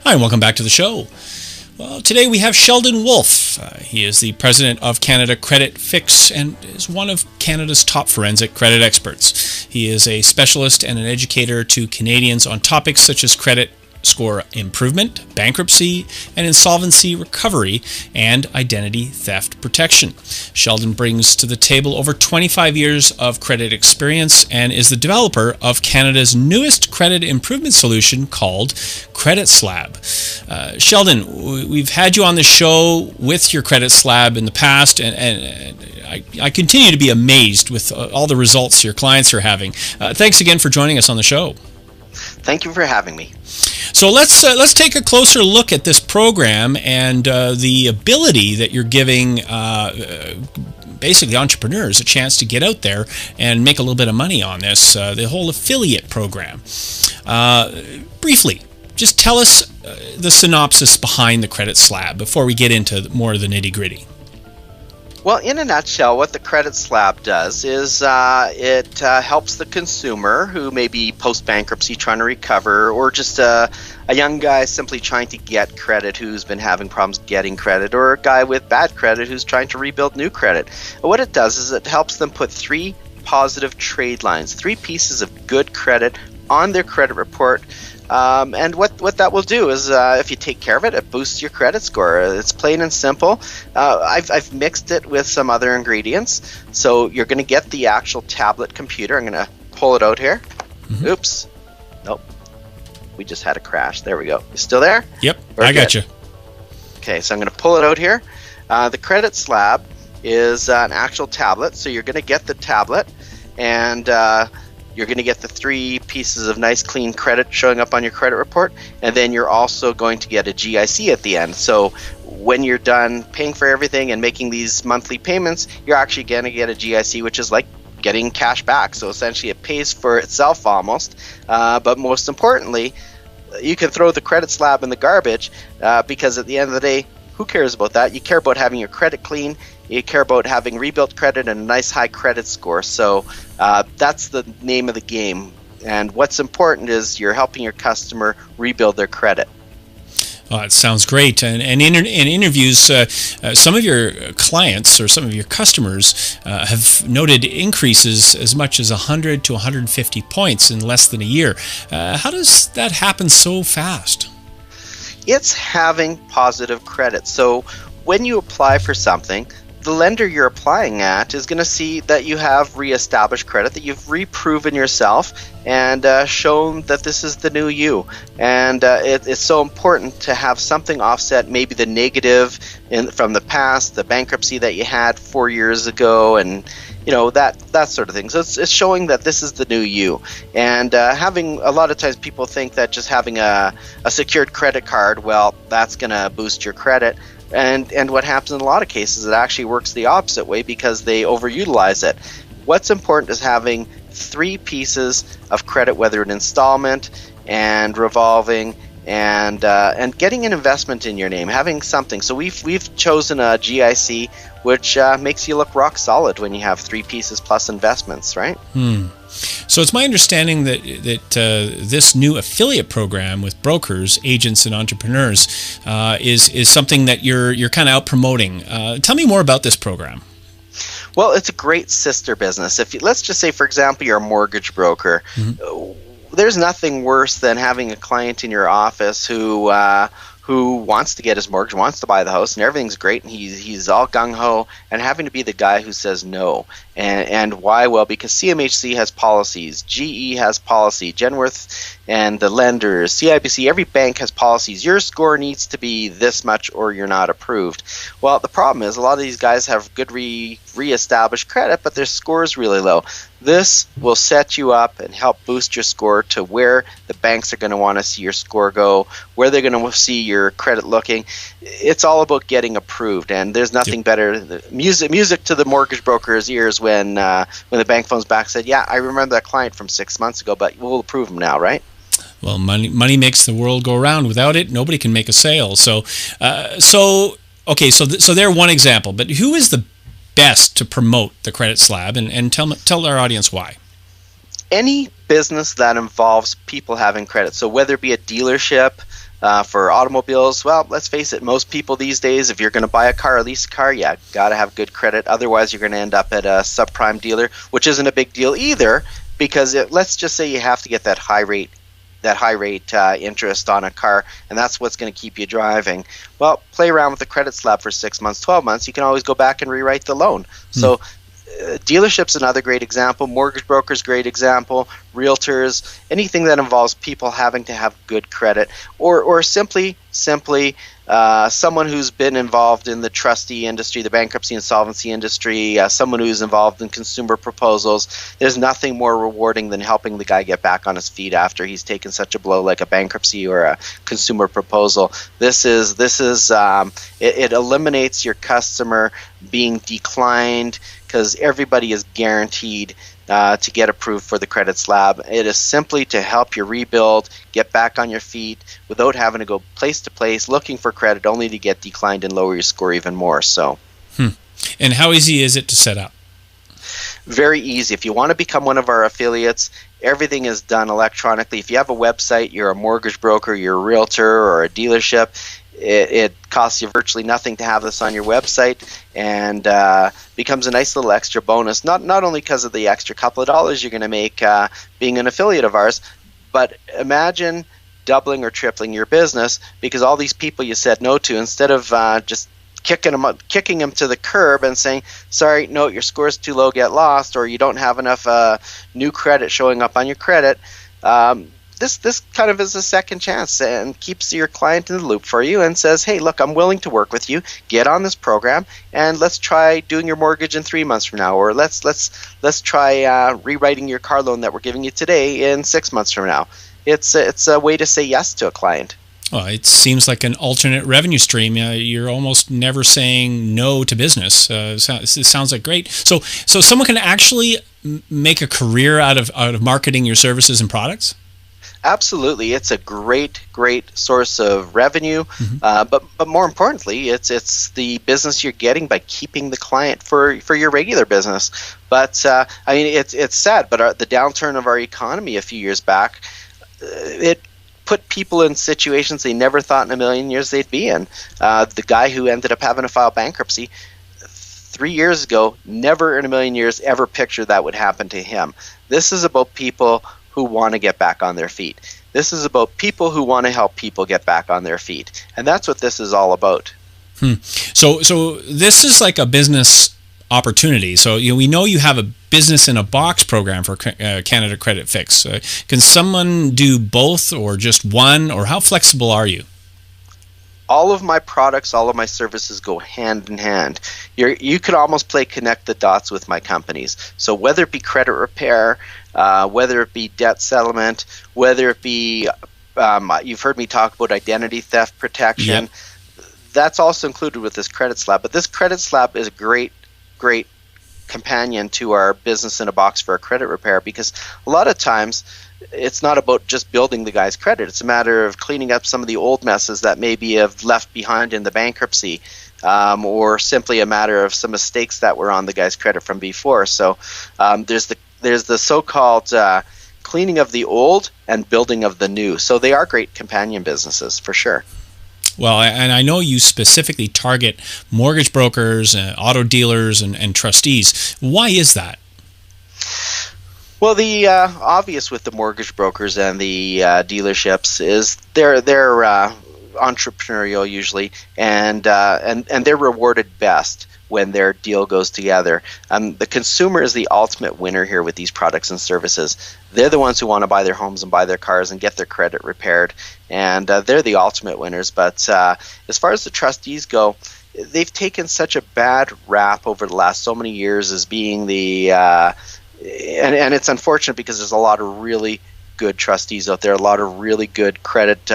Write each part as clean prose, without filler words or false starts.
Hi, and welcome back to the show. Well, today we have Sheldon Wolf. He is the president of Canada Credit Fix and is one of Canada's top forensic credit experts. He is a specialist and an educator to Canadians on topics such as credit score improvement, bankruptcy and insolvency recovery, and identity theft protection. Sheldon brings to the table over 25 years of credit experience and is the developer of Canada's newest credit improvement solution called CreditSlab. Sheldon, we've had you on the show with your CreditSlab in the past, and I continue to be amazed with all the results your clients are having. Thanks again for joining us on the show. Thank you for having me. So let's take a closer look at this program and the ability that you're giving basically entrepreneurs a chance to get out there and make a little bit of money on this, the whole affiliate program. Briefly, just tell us the synopsis behind the CreditSlab before we get into more of the nitty-gritty. Well, in a nutshell, what the CreditSlab does is it helps the consumer who may be post-bankruptcy trying to recover, or just a young guy simply trying to get credit who's been having problems getting credit, or a guy with bad credit who's trying to rebuild new credit. But what it does is it helps them put 3 positive trade lines, 3 pieces of good credit on their credit report. And what that will do is, if you take care of it, it boosts your credit score. It's plain and simple. I've mixed it with some other ingredients. So you're going to get the actual tablet computer. I'm going to pull it out here. Mm-hmm. Oops. Nope. We just had a crash. There we go. You still there? Yep. I got you. Okay, so I'm going to pull it out here. The CreditSlab is an actual tablet. So you're going to get the tablet, and you're going to get the 3 pieces of nice clean credit showing up on your credit report, and then you're also going to get a GIC at the end. So when you're done paying for everything and making these monthly payments, you're actually going to get a GIC, which is like getting cash back. So essentially it pays for itself almost, but most importantly, you can throw the CreditSlab in the garbage because at the end of the day, who cares about that? You care about having your credit clean. You care about having rebuilt credit and a nice high credit score. So that's the name of the game. And what's important is you're helping your customer rebuild their credit. Oh, it sounds great. And in interviews, some of your clients or some of your customers have noted increases as much as 100 to 150 points in less than a year. How does that happen so fast? It's having positive credit. So when you apply for something, the lender you're applying at is going to see that you have reestablished credit, that you've reproven yourself and shown that this is the new you. And it's so important to have something offset maybe the negative from the past, the bankruptcy that you had 4 years ago, and that sort of thing. So it's showing that this is the new you. And having a lot of times people think that just having a secured credit card, well, that's going to boost your credit. And what happens in a lot of cases, it actually works the opposite way because they overutilize it. What's important is having 3 pieces of credit, whether an installment and revolving and getting an investment in your name, having something. So we've chosen a GIC, which makes you look rock solid when you have 3 pieces plus investments, right? So it's my understanding that this new affiliate program with brokers, agents, and entrepreneurs is something that you're kind of out promoting. Tell me more about this program. Well, it's a great sister business. Let's just say, for example, you're a mortgage broker. Mm-hmm. There's nothing worse than having a client in your office who wants to get his mortgage, wants to buy the house, and everything's great, and he's all gung-ho, and having to be the guy who says no. And why? Well, because CMHC has policies, GE has policy, Genworth and the lenders, CIBC, every bank has policies. Your score needs to be this much or you're not approved. Well, the problem is a lot of these guys have good re-established credit, but their score is really low. This will set you up and help boost your score to where the banks are going to want to see your score go, where they're going to see your credit looking. It's all about getting approved, and there's nothing better. Music to the mortgage broker's ears when the bank phones back and said, "Yeah, I remember that client from 6 months ago, but we'll approve him now," right? Well, money makes the world go round. Without it, nobody can make a sale. So they're one example. But who is the best to promote the CreditSlab, and tell our audience why? Any business that involves people having credit. So whether it be a dealership, For automobiles, well, let's face it, most people these days, if you're going to buy a car or lease a car, got to have good credit. Otherwise, you're going to end up at a subprime dealer, which isn't a big deal either, because let's just say you have to get that high rate interest on a car, and that's what's going to keep you driving. Well, play around with the Credit Slab for 6 months, 12 months. You can always go back and rewrite the loan. So dealerships another great example, mortgage brokers great example, realtors, anything that involves people having to have good credit, or simply someone who's been involved in the trustee industry, the bankruptcy insolvency industry, someone who's involved in consumer proposals. There's nothing more rewarding than helping the guy get back on his feet after he's taken such a blow like a bankruptcy or a consumer proposal. It eliminates your customer being declined, because everybody is guaranteed to get approved for the Credit Slab. It is simply to help you rebuild, get back on your feet without having to go place to place looking for credit only to get declined and lower your score even more. So, And how easy is it to set up? Very easy. If you want to become one of our affiliates, everything is done electronically. If you have a website, you're a mortgage broker, you're a realtor, or a dealership, it costs you virtually nothing to have this on your website, and becomes a nice little extra bonus, not only because of the extra couple of dollars you're going to make being an affiliate of ours, but imagine doubling or tripling your business because all these people you said no to, instead of just kicking them to the curb and saying, sorry, no, your score's too low, get lost, or you don't have enough new credit showing up on your credit. This kind of is a second chance and keeps your client in the loop for you and says, hey, look, I'm willing to work with you. Get on this program and let's try doing your mortgage in 3 months from now, or let's try rewriting your car loan that we're giving you today in 6 months from now. It's a way to say yes to a client. Well, it seems like an alternate revenue stream. You're almost never saying no to business. It sounds like great. So someone can actually make a career out of marketing your services and products? Absolutely, it's a great source of revenue, but more importantly, it's the business you're getting by keeping the client for your regular business. But I mean, it's sad, but the downturn of our economy a few years back, it put people in situations they never thought in a million years they'd be in. The guy who ended up having to file bankruptcy 3 years ago, never in a million years ever pictured that would happen to him. This is about people who want to get back on their feet. This is about people who want to help people get back on their feet. And that's what this is all about. So this is like a business opportunity. So we know you have a business in a box program for Canada Credit Fix. Can someone do both or just one, or how flexible are you? All of my products, all of my services go hand in hand. You could almost play connect the dots with my companies. So whether it be credit repair, whether it be debt settlement, whether it be, you've heard me talk about identity theft protection, that's also included with this Credit Slab. But this Credit Slab is a great companion to our business in a box for a credit repair, because a lot of times it's not about just building the guy's credit. It's a matter of cleaning up some of the old messes that maybe have left behind in the bankruptcy, or simply a matter of some mistakes that were on the guy's credit from before. So there's the so-called cleaning of the old and building of the new. So they are great companion businesses for sure. Well, and I know you specifically target mortgage brokers, auto dealers, and trustees. Why is that? Well, the obvious with the mortgage brokers and the dealerships is they're entrepreneurial usually, and they're rewarded best when their deal goes together. The consumer is the ultimate winner here with these products and services. They're the ones who want to buy their homes and buy their cars and get their credit repaired, and they're the ultimate winners. But as far as the trustees go, they've taken such a bad rap over the last so many years as being the and it's unfortunate because there's a lot of really good trustees out there, a lot of really good credit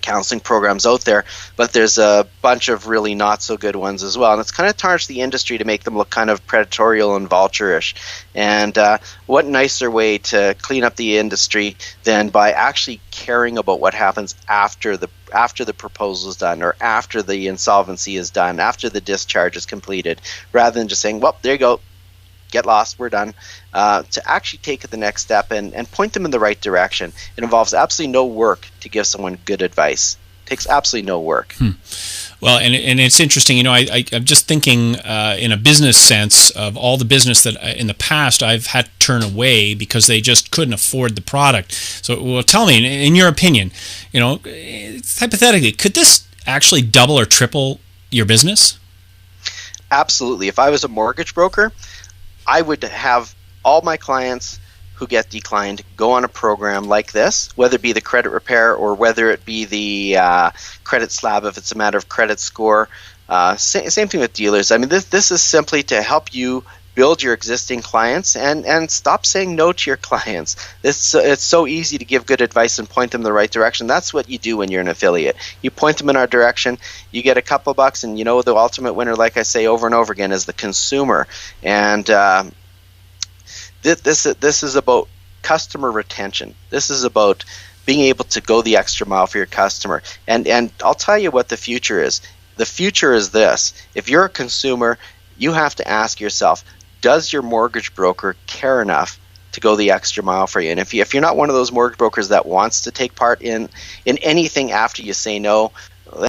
counseling programs out there, but there's a bunch of really not so good ones as well, and it's kind of tarnished the industry to make them look kind of predatory and vulture-ish. And what nicer way to clean up the industry than by actually caring about what happens after the proposal is done, or after the insolvency is done, after the discharge is completed, rather than just saying, well, there you go, get lost, we're done, to actually take it the next step and point them in the right direction. It involves absolutely no work to give someone good advice. It takes absolutely no work. Well, and it's interesting, I'm just thinking in a business sense of all the business that in the past I've had to turn away because they just couldn't afford the product. So, well, tell me, in your opinion, hypothetically, could this actually double or triple your business? Absolutely. If I was a mortgage broker, I would have all my clients who get declined go on a program like this, whether it be the credit repair or whether it be the credit slab if it's a matter of credit score. Same thing with dealers. I mean, this is simply to help you build your existing clients and stop saying no to your clients. It's so easy to give good advice and point them in the right direction. That's what you do when you're an affiliate. You point them in our direction, you get a couple bucks, and the ultimate winner, like I say over and over again, is the consumer. And this is about customer retention. This is about being able to go the extra mile for your customer. And I'll tell you what the future is. The future is this. If you're a consumer, you have to ask yourself, does your mortgage broker care enough to go the extra mile for you? And if you're not one of those mortgage brokers that wants to take part in anything after you say no,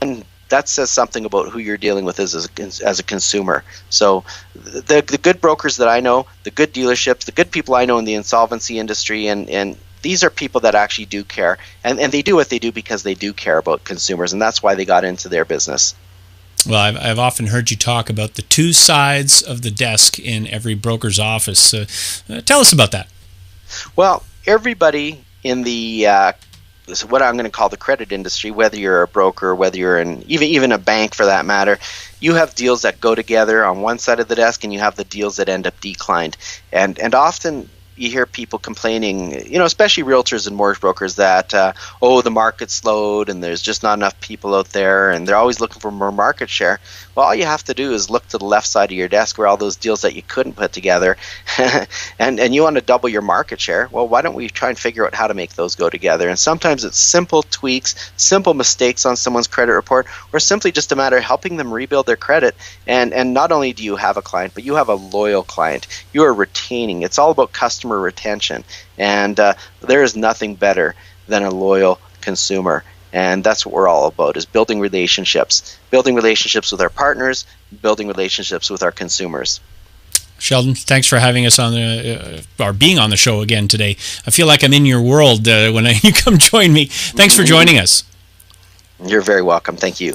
then that says something about who you're dealing with as a consumer. So the good brokers that I know, the good dealerships, the good people I know in the insolvency industry, and these are people that actually do care. And they do what they do because they do care about consumers, and that's why they got into their business. Well, I've often heard you talk about the two sides of the desk in every broker's office. Tell us about that. Well, everybody in the what I'm going to call the credit industry, whether you're a broker, whether you're even a bank for that matter, you have deals that go together on one side of the desk, and you have the deals that end up declined. And often you hear people complaining, especially realtors and mortgage brokers, that the market slowed and there's just not enough people out there, and they're always looking for more market share. Well, all you have to do is look to the left side of your desk where all those deals that you couldn't put together, and you want to double your market share. Well, why don't we try and figure out how to make those go together? And sometimes it's simple tweaks, simple mistakes on someone's credit report, or simply just a matter of helping them rebuild their credit. And not only do you have a client, but you have a loyal client. You are retaining. It's all about customer retention, and there is nothing better than a loyal consumer. And that's what we're all about, is building relationships with our partners, building relationships with our consumers. Sheldon, thanks for having us on or being on the show again today. I feel like I'm in your world when you come join me. Thanks for joining us. You're very welcome. Thank you.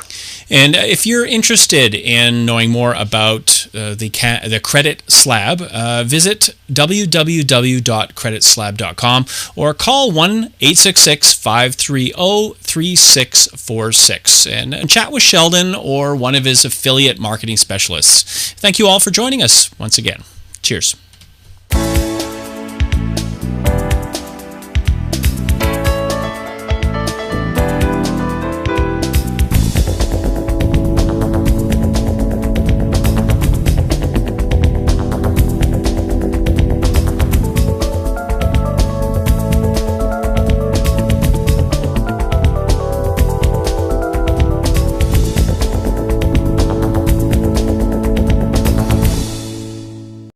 And if you're interested in knowing more about the Credit Slab, visit www.creditslab.com or call 1-866-530-3646 and chat with Sheldon or one of his affiliate marketing specialists. Thank you all for joining us once again. Cheers.